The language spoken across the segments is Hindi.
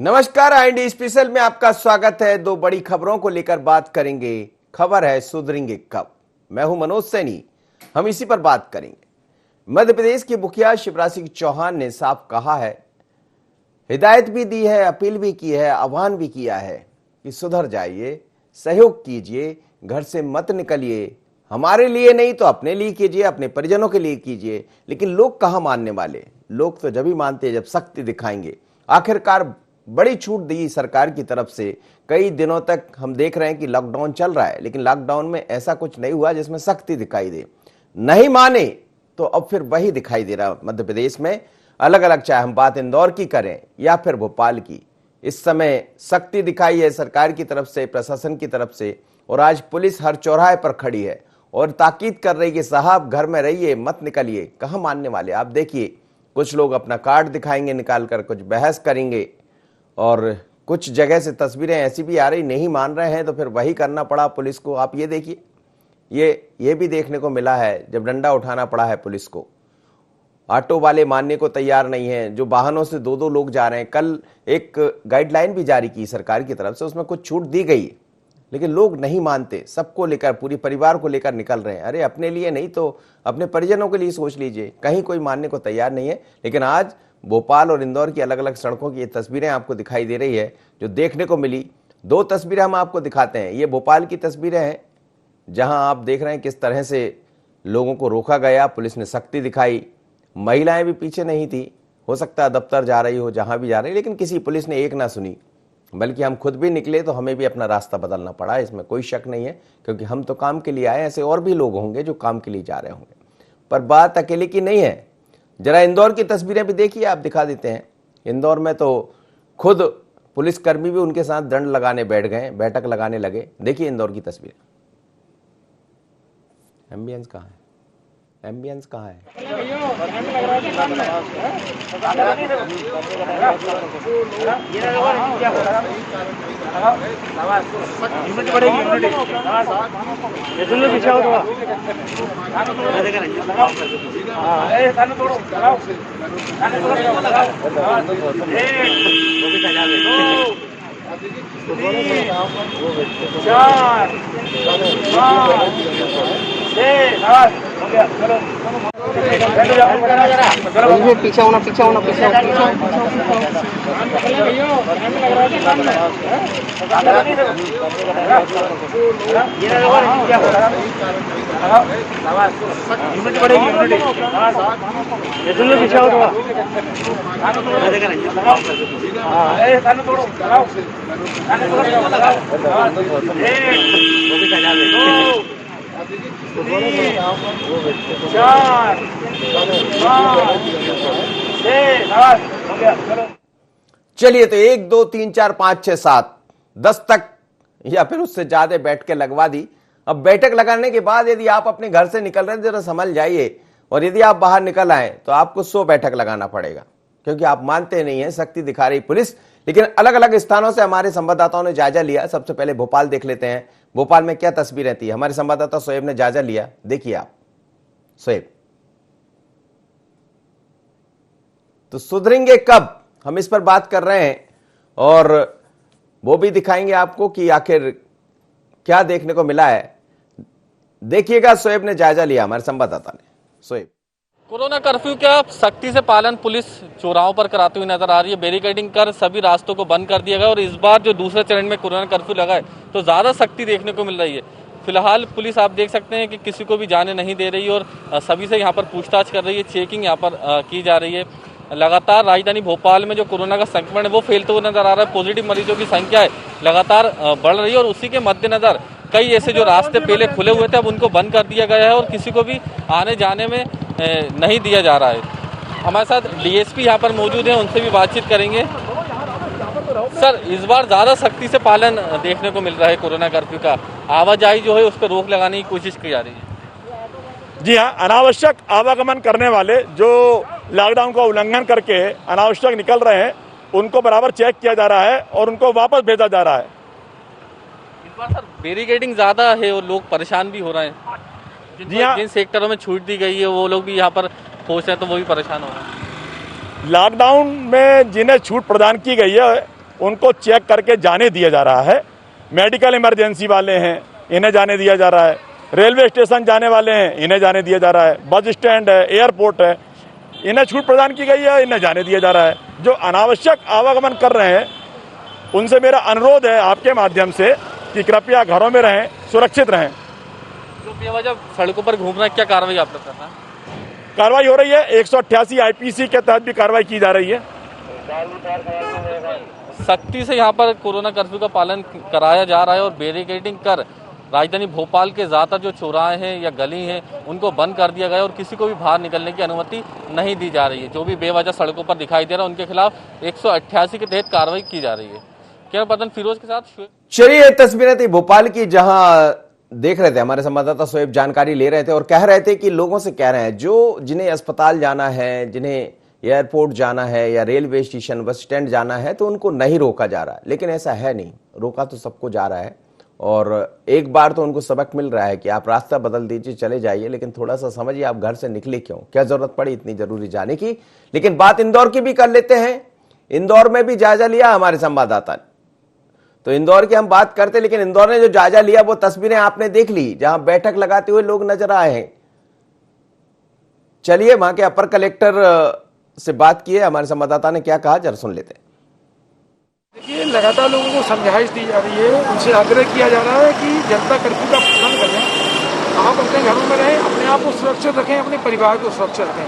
नमस्कार, IND स्पेशल में आपका स्वागत है। दो बड़ी खबरों को लेकर बात करेंगे। खबर है सुधरेंगे कब। मैं हूं मनोज सैनी, हम इसी पर बात करेंगे। मध्य प्रदेश के मुखिया शिवराज सिंह चौहान ने साफ कहा है, हिदायत भी दी है, अपील भी की है, आह्वान भी किया है कि सुधर जाइए, सहयोग कीजिए, घर से मत निकलिए। हमारे लिए नहीं तो अपने लिए कीजिए, अपने परिजनों के लिए कीजिए। लेकिन लोग कहां मानने वाले? लोग तो जब ही मानते हैं जब सख्ती दिखाएंगे। आखिरकार बड़ी छूट दी सरकार की तरफ से। कई दिनों तक हम देख रहे हैं कि लॉकडाउन चल रहा है, लेकिन लॉकडाउन में ऐसा कुछ नहीं हुआ जिसमें सख्ती दिखाई दे। नहीं माने तो अब फिर वही दिखाई दे रहा मध्य प्रदेश में अलग अलग, चाहे हम बात इंदौर की करें या फिर भोपाल की। इस समय सख्ती दिखाई है सरकार की तरफ से, प्रशासन की तरफ से, और आज पुलिस हर चौराहे पर खड़ी है और ताकीद कर रही है, साहब घर में रहिए, मत निकलिए। कहां मानने वाले? आप देखिए, कुछ लोग अपना कार्ड दिखाएंगे निकाल कर, कुछ बहस करेंगे, और कुछ जगह से तस्वीरें ऐसी भी आ रही, नहीं मान रहे हैं तो फिर वही करना पड़ा पुलिस को। आप ये देखिए, ये भी देखने को मिला है जब डंडा उठाना पड़ा है पुलिस को। ऑटो वाले मानने को तैयार नहीं है, जो वाहनों से दो दो लोग जा रहे हैं। कल एक गाइडलाइन भी जारी की सरकार की तरफ से, उसमें कुछ छूट दी गई, लेकिन लोग नहीं मानते। सबको लेकर, पूरी परिवार को लेकर निकल रहे हैं। अरे अपने लिए नहीं तो अपने परिजनों के लिए सोच लीजिए। कहीं कोई मानने को तैयार नहीं है। लेकिन आज भोपाल और इंदौर की अलग अलग सड़कों की ये तस्वीरें आपको दिखाई दे रही है जो देखने को मिली। दो तस्वीरें हम आपको दिखाते हैं। ये भोपाल की तस्वीरें हैं जहां आप देख रहे हैं किस तरह से लोगों को रोका गया, पुलिस ने सख्ती दिखाई। महिलाएं भी पीछे नहीं थी, हो सकता है दफ्तर जा रही हो, जहां भी जा रही, लेकिन किसी पुलिस ने एक ना सुनी। बल्कि हम खुद भी निकले तो हमें भी अपना रास्ता बदलना पड़ा, इसमें कोई शक नहीं है, क्योंकि हम तो काम के लिए आए। ऐसे और भी लोग होंगे जो काम के लिए जा रहे होंगे, पर बात अकेले की नहीं है। जरा इंदौर की तस्वीरें भी देखिए, आप दिखा देते हैं। इंदौर में तो खुद पुलिसकर्मी भी उनके साथ दंड लगाने बैठ गए, बैठक लगाने लगे। देखिए इंदौर की तस्वीरें। एम्बियंस कहाँ है? एम्बियंस कहाँ है? पीछे होना चलिए, तो 1 2 3 4 5 6 7 10 तक या फिर उससे ज्यादा बैठकें लगवा दी। अब बैठक लगाने के बाद यदि आप अपने घर से निकल रहे हैं, जरा संभल जाइए। और यदि आप बाहर निकल आए तो आपको 100 बैठक लगाना पड़ेगा, क्योंकि आप मानते नहीं है, सख्ती दिखा रही पुलिस। लेकिन अलग अलग स्थानों से हमारे संवाददाताओं ने जायजा लिया। सबसे पहले भोपाल देख लेते हैं, भोपाल में क्या तस्वीरें थी। हमारे संवाददाता शोएब ने जायजा लिया, देखिए आप शोएब। तो सुधरेंगे कब, हम इस पर बात कर रहे हैं, और वो भी दिखाएंगे आपको कि आखिर क्या देखने को मिला है। देखिएगा, शोएब ने जायजा लिया, हमारे संवाददाता ने। शोएब, कोरोना कर्फ्यू का सख्ती से पालन पुलिस चौराहों पर कराती हुई नजर आ रही है। बैरिकेडिंग कर सभी रास्तों को बंद कर दिया गया, और इस बार जो दूसरे चरण में कोरोना कर्फ्यू लगा है तो ज्यादा सख्ती देखने को मिल रही है। फिलहाल पुलिस आप देख सकते हैं कि किसी को भी जाने नहीं दे रही, और सभी से यहाँ पर पूछताछ कर रही है, चेकिंग यहाँ पर की जा रही है। लगातार राजधानी भोपाल में जो कोरोना का संक्रमण है वो फैलते हुए नजर आ रहा है। पॉजिटिव मरीजों की संख्या है लगातार बढ़ रही है, और उसी के मद्देनजर कई ऐसे जो रास्ते पहले खुले हुए थे अब उनको बंद कर दिया गया है, और किसी को भी आने जाने में नहीं दिया जा रहा है। हमारे साथ डीएसपी यहाँ पर मौजूद हैं, उनसे भी बातचीत करेंगे। सर, इस बार ज्यादा सख्ती से पालन देखने को मिल रहा है कोरोना कर्फ्यू का। आवाजाही जो है उस पर रोक लगाने की कोशिश की जा रही है। जी हाँ, अनावश्यक आवागमन करने वाले जो लॉकडाउन का उल्लंघन करके अनावश्यक निकल रहे हैं उनको बराबर चेक किया जा रहा है और उनको वापस भेजा जा रहा है। इस बार सर बैरिकेडिंग ज्यादा है और लोग परेशान भी हो रहे हैं। जी हाँ, जिन सेक्टरों में छूट दी गई है वो लोग भी यहाँ पर पहुँच रहे हैं तो वो भी परेशान हो रहे हैं। लॉकडाउन में जिन्हें छूट प्रदान की गई है उनको चेक करके जाने दिया जा रहा है। मेडिकल इमरजेंसी वाले हैं, इन्हें जाने दिया जा रहा है। रेलवे स्टेशन जाने वाले हैं, इन्हें जाने दिया जा रहा है। बस स्टैंड है, एयरपोर्ट है, इन्हें छूट प्रदान की गई है, इन्हें जाने दिया जा रहा है। जो अनावश्यक आवागमन कर रहे हैं उनसे मेरा अनुरोध है आपके माध्यम से कि कृपया घरों में रहें, सुरक्षित रहें। जो बेवजह सड़कों पर घूम रहा है, क्या कार्रवाई आप लोग करना है? कार्रवाई हो रही है, 188 आईपीसी के तहत भी कार्रवाई की जा रही है। सख्ती से यहाँ पर कोरोना कर्फ्यू का पालन कराया जा रहा है और बैरिकेडिंग कर राजधानी भोपाल के ज़्यादातर जो चौराहे हैं या गली हैं उनको बंद कर दिया गया है और किसी को भी बाहर निकलने की अनुमति नहीं दी जा रही है। जो भी बेवजह सड़कों पर दिखाई दे रहा है उनके खिलाफ 188 के तहत कार्रवाई की जा रही है। क्या पतन फिरोज के साथ। चलिए, तस्वीरें थी भोपाल की, जहां देख रहे थे हमारे संवाददाता शोएब जानकारी ले रहे थे और कह रहे थे कि लोगों से कह रहे हैं जो जिन्हें अस्पताल जाना है, जिन्हें एयरपोर्ट जाना है या रेलवे स्टेशन बस स्टैंड जाना है तो उनको नहीं रोका जा रहा है। लेकिन ऐसा है नहीं, रोका तो सबको जा रहा है और एक बार तो उनको सबक मिल रहा है कि आप रास्ता बदल दीजिए, चले जाइए, लेकिन थोड़ा सा समझिए आप घर से निकले क्यों, क्या जरूरत पड़ी इतनी जरूरी जाने की। लेकिन बात इंदौर की भी कर लेते हैं। इंदौर में भी जायजा लिया हमारे संवाददाता ने, तो इंदौर की हम बात करते, लेकिन इंदौर ने जो जायजा लिया वो तस्वीरें आपने देख ली जहां बैठक लगाते हुए लोग नजर आए हैं। चलिए वहां के अपर कलेक्टर से बात किए, हमारे संवाददाता ने क्या कहा जरा सुन लेते हैं। देखिए, लगातार लोगों को समझाइश दी जा रही है, उनसे आग्रह किया जा रहा है कि जनता कर्फ्यू का पालन करें, आप अपने घरों में रहें, अपने आप को सुरक्षित रखें, अपने परिवार को सुरक्षित रखें।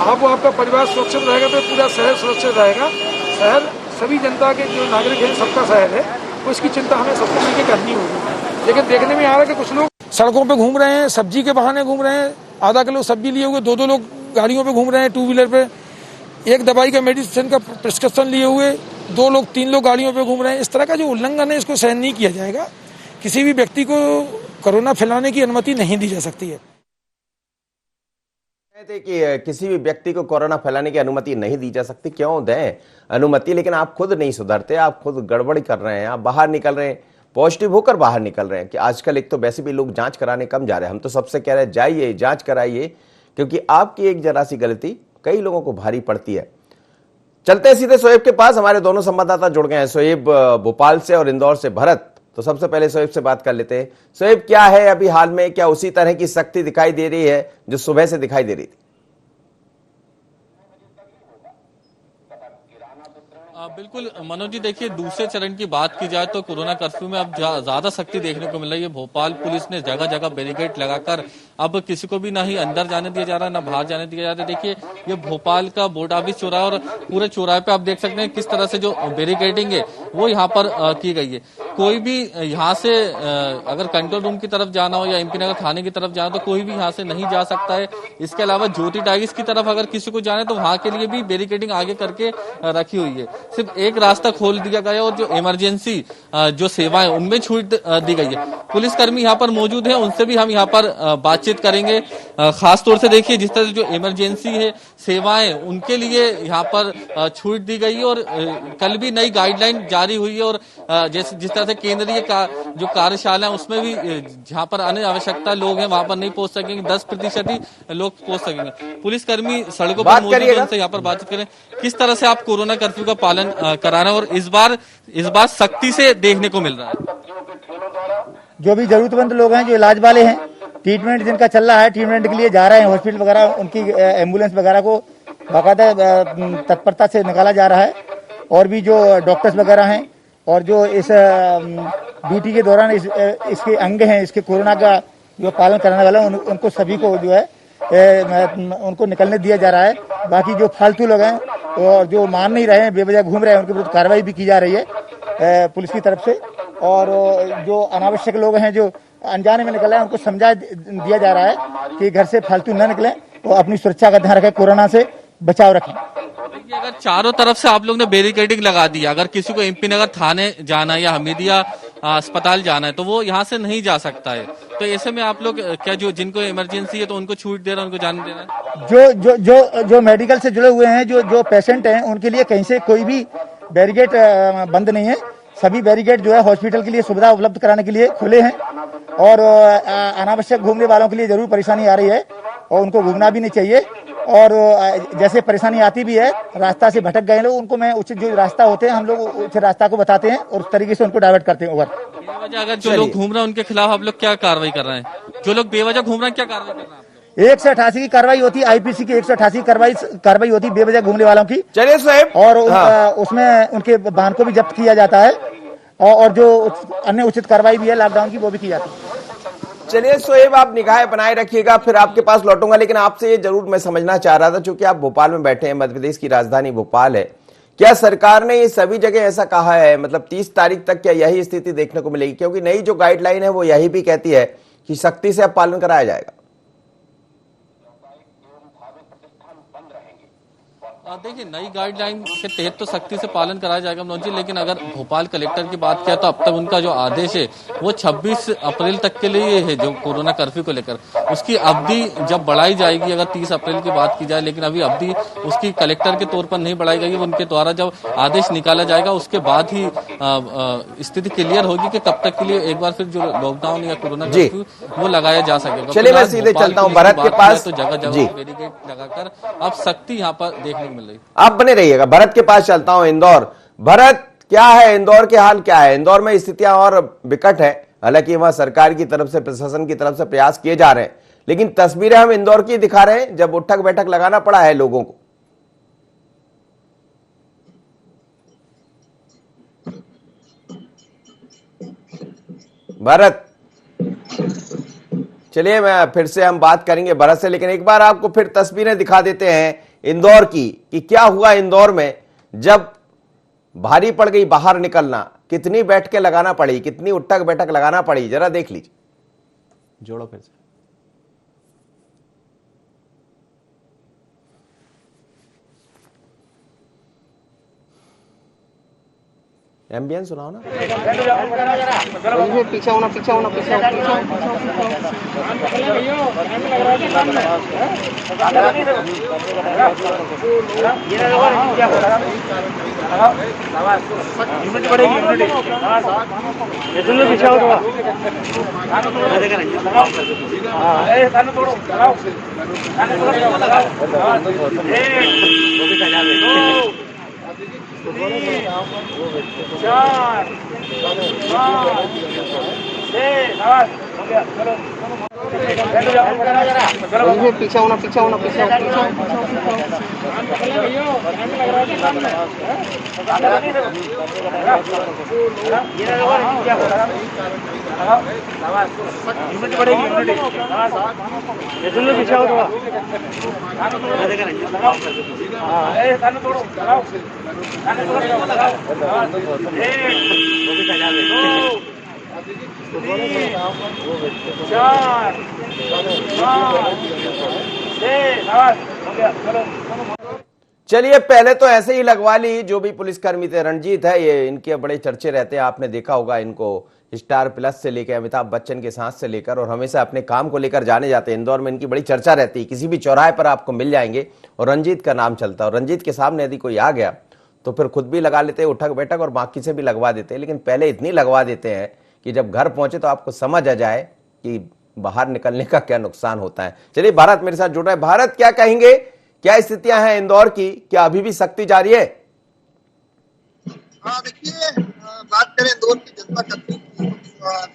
आपका परिवार सुरक्षित रहेगा तो पूरा शहर सुरक्षित रहेगा। शहर सभी जनता के जो नागरिक हैं सबका शहर है, उसकी चिंता हमें सबको मिलकर करनी होगी। लेकिन देखने में आ रहा है कि कुछ लोग सड़कों पे घूम रहे हैं, सब्जी के बहाने घूम रहे हैं, आधा किलो सब्जी लिए हुए दो लोग गाड़ियों पे घूम रहे हैं, टू व्हीलर पे, एक दवाई का मेडिसिन का प्रिस्क्रिप्शन लिए हुए 2 लोग 3 लोग गाड़ियों पे घूम रहे हैं। इस तरह का जो उल्लंघन है इसको सहन नहीं किया जाएगा। किसी भी व्यक्ति को कोरोना फैलाने की अनुमति नहीं दी जा सकती है। कहते कि किसी भी व्यक्ति को कोरोना फैलाने की अनुमति नहीं दी जा सकती, क्यों दें अनुमति, लेकिन आप खुद नहीं सुधरते, आप खुद गड़बड़ी कर रहे हैं, आप बाहर निकल रहे हैं, पॉजिटिव होकर बाहर निकल रहे हैं। कि आजकल एक तो वैसे भी लोग जांच कराने कम जा रहे हैं, हम तो सबसे कह रहे हैं जाइए जांच कराइए, क्योंकि आपकी एक जरा सी गलती कई लोगों को भारी पड़ती है। चलते हैं सीधे शोएब के पास, हमारे दोनों संवाददाता जुड़ गए हैं, शोएब भोपाल से और इंदौर से भरत। तो सबसे पहले शोएब से बात कर लेते हैं। शोएब, क्या है अभी हाल में, क्या उसी तरह की सख्ती दिखाई दे रही है जो सुबह से दिखाई दे रही थी? बिल्कुल मनोज जी, देखिए दूसरे चरण की बात की जाए तो कोरोना कर्फ्यू में अब ज्यादा सख्ती देखने को मिल रही है। भोपाल पुलिस ने जगह जगह बैरिकेड लगाकर अब किसी को भी ना ही अंदर जाने दिया जा रहा है ना बाहर जाने दिया जा रहा है। देखिए ये भोपाल का बोर्ड ऑफिस चौराहा और पूरे चौराहे पे आप देख सकते हैं किस तरह से जो बैरिकेडिंग है वो यहाँ पर की गई है। कोई भी यहाँ से अगर कंट्रोल रूम की तरफ जाना हो या एमपी नगर थाने की तरफ जाना तो कोई भी यहाँ से नहीं जा सकता है। इसके अलावा ज्योति टाइगर्स की तरफ अगर किसी को जाना है तो वहां के लिए भी बैरिकेडिंग आगे करके रखी हुई है। सिर्फ एक रास्ता खोल दिया गया और जो इमरजेंसी जो सेवाएं उनमें छूट दी गई है। पुलिसकर्मी यहाँ पर मौजूद है, उनसे भी हम यहाँ पर बातचीत करेंगे। खास तौर से देखिए जिस तरह से जो इमरजेंसी है सेवाएं उनके लिए यहाँ पर छूट दी गई है और कल भी नई गाइडलाइन जारी हुई है और जैसे जिस तरह से केंद्रीय जो कार्यशाला है उसमें भी जहाँ पर अन्य आवश्यकता लोग हैं वहां पर नहीं पहुंच सकेंगे, 10% ही लोग पहुंच सकेंगे। पुलिसकर्मी सड़कों पर मौजूद है, उनसे यहाँ पर बातचीत करें। किस तरह से आप कोरोना कर्फ्यू का पालन करा रहे हैं और इस बार सख्ती से देखने को मिल रहा है? जो भी जरूरतमंद लोग हैं, जो इलाज वाले हैं, ट्रीटमेंट जिनका चल रहा है, ट्रीटमेंट के लिए जा रहे हैं हॉस्पिटल वगैरह, उनकी एम्बुलेंस वगैरह को बाकायदा तत्परता से निकाला जा रहा है। और भी जो डॉक्टर्स वगैरह हैं और जो इस ड्यूटी के दौरान इसके अंग हैं, इसके कोरोना का जो पालन कराने वाले हैं, उनको सभी को जो है उनको निकलने दिया जा रहा है। बाकी जो फालतू लोग हैं और जो मान नहीं रहे हैं, बेवजह घूम रहे हैं, उनके विरुद्ध कार्रवाई भी की जा रही है पुलिस की तरफ से। और जो अनावश्यक लोग हैं जो अनजाने में निकले हैं उनको समझा दिया जा रहा है कि घर से फालतू न निकलें और अपनी सुरक्षा का ध्यान रखें, कोरोना से बचाव रखें। अगर चारों तरफ से आप लोग ने बैरिकेडिंग लगा दी, अगर किसी को एमपी नगर थाने जाना है या हमीदिया अस्पताल जाना है तो वो यहाँ से नहीं जा सकता है, तो ऐसे में आप लोग क्या जो जिनको इमरजेंसी है तो उनको छूट दे रहे हैं, उनको जाने दे रहे हैं? जो मेडिकल से जुड़े हुए हैं, जो पेशेंट हैं, उनके लिए कहीं से कोई भी बैरिकेड बंद नहीं है। सभी बैरिकेड जो है हॉस्पिटल के लिए सुविधा उपलब्ध कराने के लिए खुले हैं और अनावश्यक घूमने वालों के लिए जरूर परेशानी आ रही है और उनको घूमना भी नहीं चाहिए। और जैसे परेशानी आती भी है, रास्ता से भटक गए लोग, उनको मैं उचित जो रास्ता होते हैं हम लोग उचित रास्ता को बताते हैं और उस तरीके से उनको डाइवर्ट करते हैं ओवर। बेवजह अगर जो लोग घूम रहे हैं उनके खिलाफ आप लोग क्या कार्रवाई कर रहे हैं? जो लोग बेवजह घूम रहे हैं क्या कार्रवाई कर रहे हैं आप लोग? 188 की कार्रवाई होती है, आईपीसी की 188 कार्रवाई होती है बेवजह घूमने वालों की। चलिए साहब, और हाँ। उसमें उनके वाहन को भी जब्त किया जाता है और जो अन्य उचित कार्रवाई भी है लॉकडाउन की वो भी की जाती है। चलिए सोएब, आप निगाहें बनाए रखिएगा, फिर आपके पास लौटूंगा। लेकिन आपसे ये जरूर मैं समझना चाह रहा था, चूंकि आप भोपाल में बैठे हैं, मध्य प्रदेश की राजधानी भोपाल है, क्या सरकार ने ये सभी जगह ऐसा कहा है, मतलब 30 तारीख तक क्या यही स्थिति देखने को मिलेगी? क्योंकि नई जो गाइडलाइन है वो यही भी कहती है कि सख्ती से अब पालन कराया जाएगा। देखिए, नई गाइडलाइन के तहत तो सख्ती से पालन कराया जाएगा मनोज जी, लेकिन अगर भोपाल कलेक्टर की बात किया तो अब तक उनका जो आदेश है वो 26 अप्रैल तक के लिए है, जो कोरोना कर्फ्यू को लेकर। उसकी अवधि जब बढ़ाई जाएगी, अगर 30 अप्रैल की बात की जाए, लेकिन अभी अवधि उसकी कलेक्टर के तौर पर नहीं बढ़ाई गई। उनके द्वारा जब आदेश निकाला जाएगा उसके बाद ही स्थिति क्लियर होगी कि कब तक के लिए एक बार फिर जो लॉकडाउन या कोरोना कर्फ्यू वो लगाया जा सकेगा। चलिए मैं सीधे चलता हूँ भरत के पास। तो जगह जगह बैरिकेड लगाकर अब सख्ती यहाँ पर देखने मिल रही। आप बने रहिएगा, भरत के पास चलता हूं, इंदौर। भरत, क्या है इंदौर के हाल, क्या है इंदौर में स्थितियां? और विकट है, हालांकि वहां सरकार की तरफ से, प्रशासन की तरफ से प्रयास किए जा रहे हैं, लेकिन तस्वीरें हम इंदौर की दिखा रहे हैं जब उठक बैठक लगाना पड़ा है लोगों को। भरत, चलिए मैं फिर से हम बात करेंगे भरत से, लेकिन एक बार आपको फिर तस्वीरें दिखा देते हैं इंदौर की कि क्या हुआ इंदौर में जब भारी पड़ गई बाहर निकलना, कितनी बैठकें लगाना पड़ी, कितनी उठक बैठक लगाना पड़ी, जरा देख लीजिए। जोड़ो फिर से। एम्बियंस सुनाओ ना। पीछे होना चलिए, पहले तो ऐसे ही लगवा ली। जो भी पुलिसकर्मी थे, रणजीत है ये, इनके बड़े चर्चे रहते हैं, आपने देखा होगा इनको स्टार प्लस से लेकर अमिताभ बच्चन के साथ से लेकर, और हमेशा अपने काम को लेकर जाने जाते हैं। इंदौर में इनकी बड़ी चर्चा रहती है, किसी भी चौराहे पर आपको मिल जाएंगे और रंजीत का नाम चलता है। और रंजीत के सामने यदि कोई आ गया तो फिर खुद भी लगा लेते हैं उठक बैठक और बाकी से भी लगवा देते हैं, लेकिन पहले इतनी लगवा देते हैं कि जब घर पहुंचे तो आपको समझ आ जाए कि बाहर निकलने का क्या नुकसान होता है। चलिए, भारत मेरे साथ जुड़ रहा है। भारत, क्या कहेंगे, क्या स्थितियां हैं इंदौर की, क्या अभी भी सख्ती जारी है? हाँ, देखिए, बात करें इंदौर की जनता कर्फ्यू की,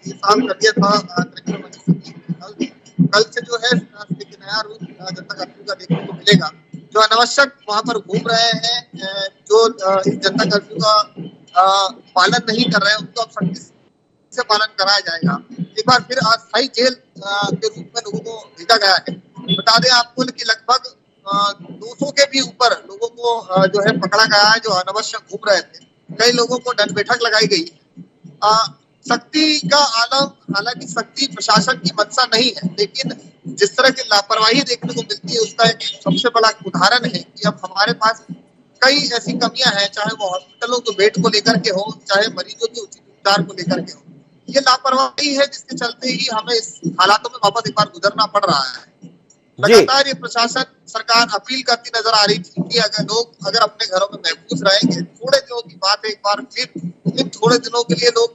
ये साल कर दिया था कल से जो है नया रूप जनता कर्फ्यू का देखने को मिलेगा। जो अनावश्यक वहां पर घूम रहे हैं, जो इस जनता कर्फ्यू का पालन नहीं कर रहे हैं, उनको अब सख्ती से पालन कराया जाएगा। एक बार फिर अस्थायी जेल के रूप में लोगों को भेजा गया है। बता दें आपको कि लगभग 200 के भी ऊपर लोगों को जो है पकड़ा गया है, जो अनावश्यक घूम रहे थे। कई लोगों को दंड बैठक लगाई गई। सख्ती का आलम, हालांकि सख्ती प्रशासन की मंशा नहीं है, लेकिन जिस तरह की लापरवाही देखने को मिलती है उसका एक सबसे बड़ा उदाहरण है कि अब हमारे पास कई ऐसी कमियां हैं, चाहे वो हॉस्पिटलों के बेड को लेकर के हो, चाहे मरीजों के उचित उपचार को लेकर के हो। ये लापरवाही है जिसके चलते ही हमें इस हालातों में वापस एक बार गुजरना पड़ रहा है। लगातार ये प्रशासन, सरकार अपील करती नजर आ रही थी कि अगर लोग अपने घरों में महफूज रहेंगे, थोड़े दिनों की बात है, एक बार फिर इन थोड़े दिनों के लिए लोग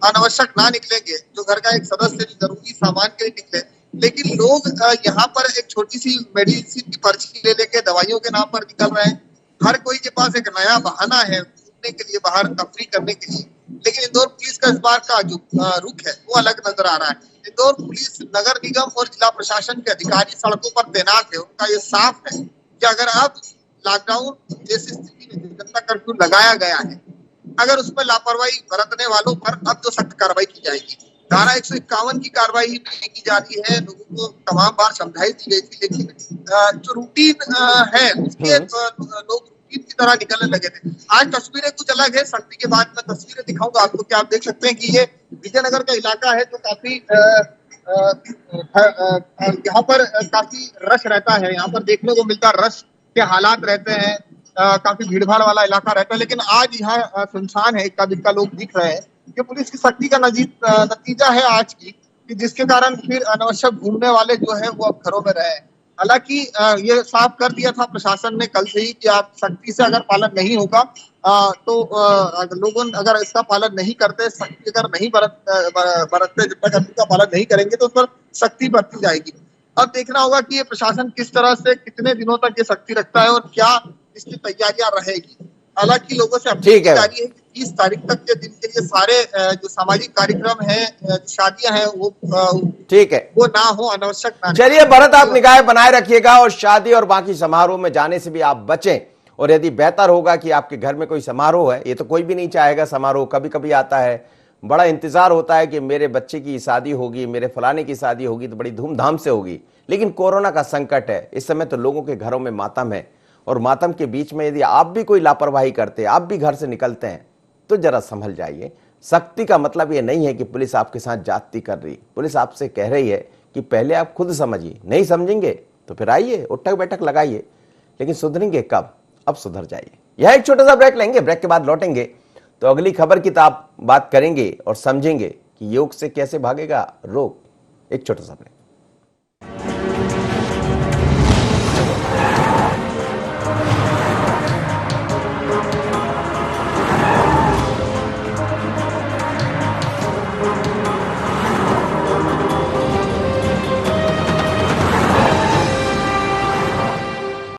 अनावश्यक ना निकलेंगे, जो घर का एक सदस्य जो जरूरी सामान के लिए निकले, लेकिन लोग यहाँ पर एक छोटी सी मेडिसिन की पर्ची ले लेके दवाइयों के नाम पर निकल रहे हैं। हर कोई के पास एक नया बहाना है घूमने के लिए, बाहर तफरी करने के लिए। लेकिन इंदौर पुलिस का इस बार का जो रुख है वो अलग नजर आ रहा है। इंदौर पुलिस, नगर निगम और जिला प्रशासन के अधिकारी सड़कों पर तैनात है। उनका ये साफ है कि अगर अब लॉकडाउन जैसी स्थिति में जनता कर्फ्यू लगाया गया है, अगर उसमें लापरवाही बरतने वालों पर अब तो सख्त कार्रवाई की जाएगी। धारा 151 की कार्रवाई नहीं की जा रही है। लोगों को तमाम बार समझाइश दी गई थी, लेकिन जो रूटीन है उसके लोग रूटीन की तरह निकलने लगे थे। आज तस्वीरें कुछ अलग है। सख्ती के बाद मैं तस्वीरें दिखाऊंगा आपको, क्या आप देख सकते हैं कि ये विजयनगर का इलाका है जो काफी यहाँ पर काफी रश रहता है। यहाँ पर देखने को मिलता रश के हालात रहते हैं। काफी भीड़-भाड़ वाला इलाका रहता है, लेकिन आज यहाँ सुनसान है, इक्का दुक्का लोग दिख रहे हैं। ये पुलिस की सख्ती का नतीजा है आज की, कि जिसके कारण फिर अनावश्यक घूमने वाले जो है वो अब घरों में रहे। हालांकि ये साफ कर दिया था प्रशासन ने कल से ही कि आप सख्ती से अगर पालन नहीं होगा तो लोगों अगर इसका पालन नहीं करते, सख्ती अगर नहीं बरतते, जनता कर्फ्यू का पालन नहीं करेंगे तो उस पर सख्ती बरती जाएगी। अब देखना होगा कि ये प्रशासन किस तरह से कितने दिनों तक ये सख्ती रखता है और क्या इसकी तैयारियां रहेगी। हालांकि लोगों से अपील की जा रही है कि 30 तारीख तक के दिन के लिए सारे जो सामाजिक कार्यक्रम है, शादियां हैं, वो ठीक है, वो ना हो, अनावश्यक ना। चलिए भरत, आप निगाह बनाए रखिएगा और शादी और बाकी समारोह में जाने से भी आप बचें। और यदि बेहतर होगा कि आपके घर में कोई समारोह है, ये तो कोई भी नहीं चाहेगा समारोह, कभी कभी आता है, बड़ा इंतजार होता है कि मेरे बच्चे की शादी होगी, मेरे फलाने की शादी होगी तो बड़ी धूमधाम से होगी। लेकिन कोरोना का संकट है, इस समय तो लोगों के घरों में मातम है, और मातम के बीच में यदि आप भी कोई लापरवाही करते, आप भी घर से निकलते हैं, तो जरा संभल जाइए। सख्ती का मतलब ये नहीं है कि पुलिस आपके साथ जाती कर रही। पुलिस आपसे कह रही है कि पहले आप खुद समझिए, नहीं समझेंगे तो फिर आइए, उठक बैठक लगाइए, लेकिन सुधरेंगे कब? अब सुधर जाइए। यह एक छोटा सा ब्रेक लेंगे, ब्रेक के बाद लौटेंगे तो अगली खबर की बात करेंगे और समझेंगे कि योग से कैसे भागेगा रोग। एक छोटा सा ब्रेक।